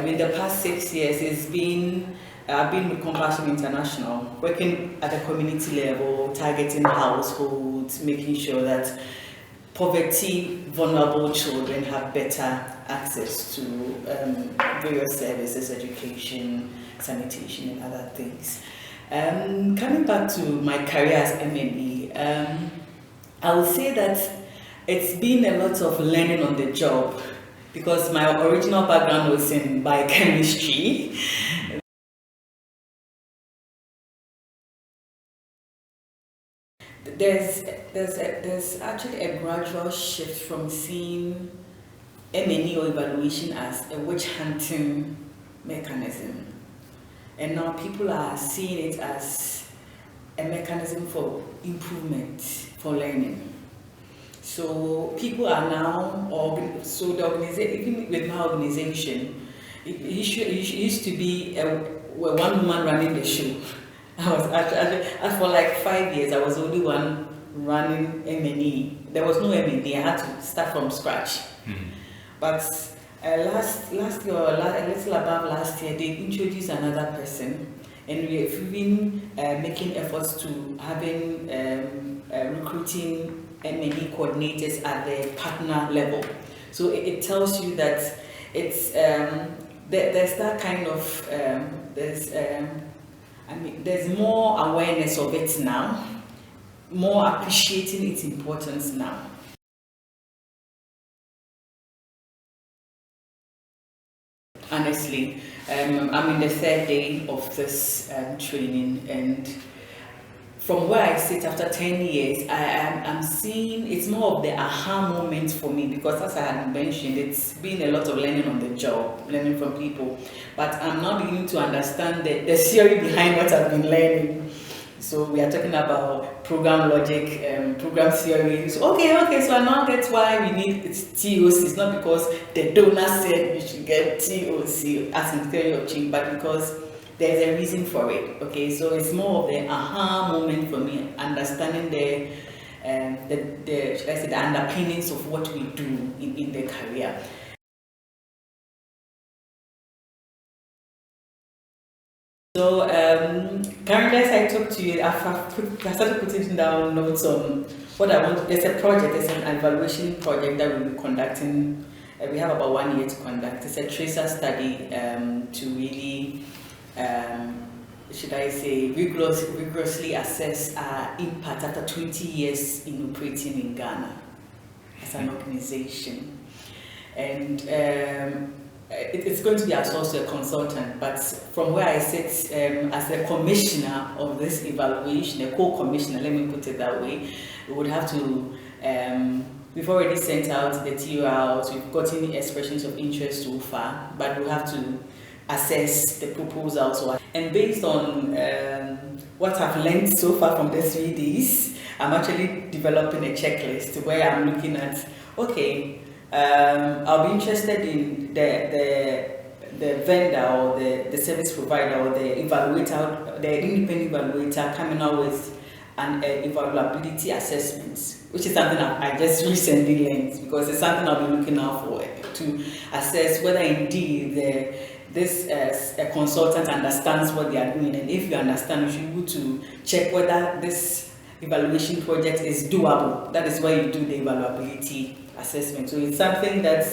in the past 6 years, I've been with Compassion International, working at a community level, targeting households, making sure that poverty vulnerable children have better access to various services, education, sanitation, and other things. Coming back to my career as MME, I would say that it's been a lot of learning on the job, because my original background was in biochemistry. There's actually a gradual shift from seeing M&E or evaluation as a witch hunting mechanism, and now people are seeing it as a mechanism for improvement, for learning. So people are now, so the organization, even with my organization, it used to be a one woman running the show. I was actually, for like 5 years, I was the only one running M&E. There was no M&E. I had to start from scratch. But last year, a little above last year, they introduced another person, and we've been making efforts to having recruiting M&E coordinators at the partner level. So it tells you that it's there's that kind of there's more awareness of it now, more appreciating its importance now. Honestly, I'm in the third day of this training, and from where I sit after 10 years, I'm seeing it's more of the aha moment for me, because as I had mentioned, it's been a lot of learning on the job, learning from people, but I'm now beginning to understand the theory behind what I've been learning. So we are talking about program logic, program theory. So okay, so I now get why we need TOC. It's not because the donor said we should get TOC as in theory of change, but because there's a reason for it. Okay, so it's more of the aha moment for me, understanding the should I say, the underpinnings of what we do in the career. So currently, as I talk to you, I started putting down notes on what I want. There's a project, there's an evaluation project that we'll be conducting. We have about 1 year to conduct. It's a tracer study to really, should I say, rigorously assess our impact after 20 years in operating in Ghana as an organization. And it's going to be as also a consultant, but from where I sit as the commissioner of this evaluation, a co-commissioner, let me put it that way, we would have to, we've already sent out the TORs, we've gotten expressions of interest so far, but we'll have to assess the proposals. And based on what I've learned so far from the 3 days, I'm actually developing a checklist where I'm looking at, okay, I'll be interested in the vendor or the service provider or the evaluator, the independent evaluator coming out with an evaluability assessment, which is something I just recently learned, because it's something I'll be looking out for to assess whether indeed this a consultant understands what they are doing, and if you understand, you should be able to check whether this evaluation project is doable. That is why you do the evaluability assessment. So it's something that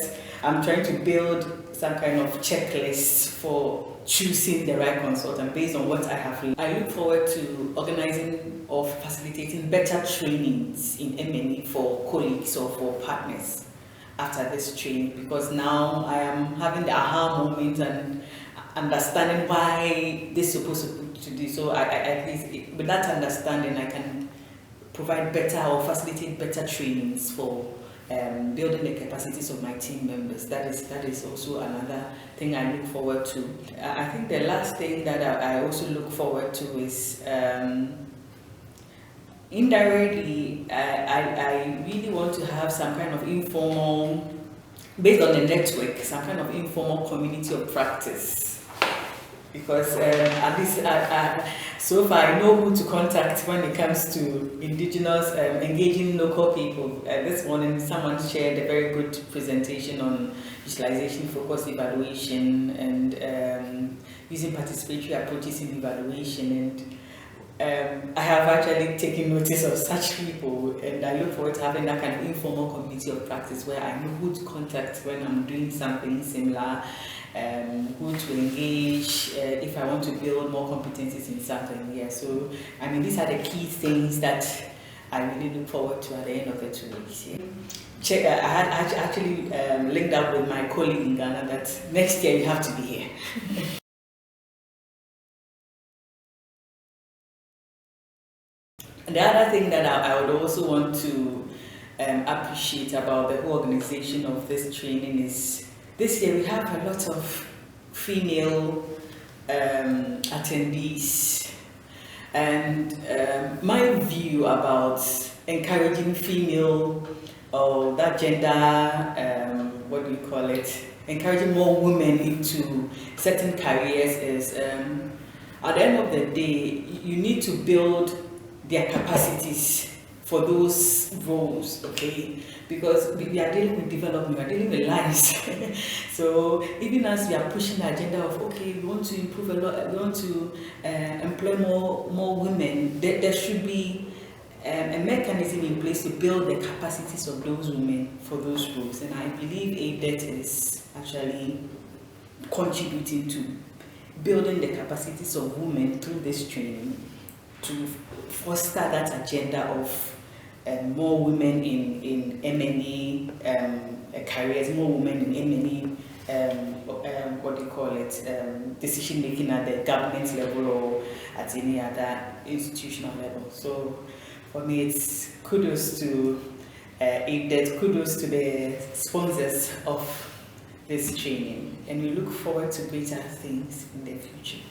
I'm trying to build some kind of checklist for choosing the right consultant based on what I have learned. I look forward to organizing or facilitating better trainings in M&E for colleagues or for partners after this training, because now I am having the aha moment and understanding why this is supposed to do. So at least with that understanding, I can provide better or facilitate better trainings for building the capacities of my team members. That is also another thing I look forward to. I think the last thing that I also look forward to is indirectly, I really want to have some kind of informal, based on the network, some kind of informal community of practice because at least so far I know who to contact when it comes to indigenous engaging local people. This morning someone shared a very good presentation on utilization focused evaluation and using participatory approaches in evaluation, and I have actually taken notice of such people, and I look forward to having that kind of informal community of practice where I know who to contact when I'm doing something similar, who to engage if I want to build more competencies in something. Yeah, so I mean, these are the key things that I really look forward to at the end of the 2 weeks. Yeah. Check. I had actually linked up with my colleague in Ghana that next year you have to be here. And the other thing that I would also want to appreciate about the whole organization of this training is this year we have a lot of female attendees, and my view about encouraging female or that gender, what do you call it, encouraging more women into certain careers is at the end of the day you need to build their capacities for those roles, okay? Because we are dealing with development, we are dealing with lives. So even as we are pushing the agenda of, okay, we want to improve a lot, we want to employ more women, there should be a mechanism in place to build the capacities of those women for those roles. And I believe IPDET is actually contributing to building the capacities of women through this training, to foster that agenda of more women in M&E careers, more women in M&E, what do you call it, decision making at the government level or at any other institutional level. So for me, it's kudos to IPDET, kudos to the sponsors of this training, and we look forward to greater things in the future.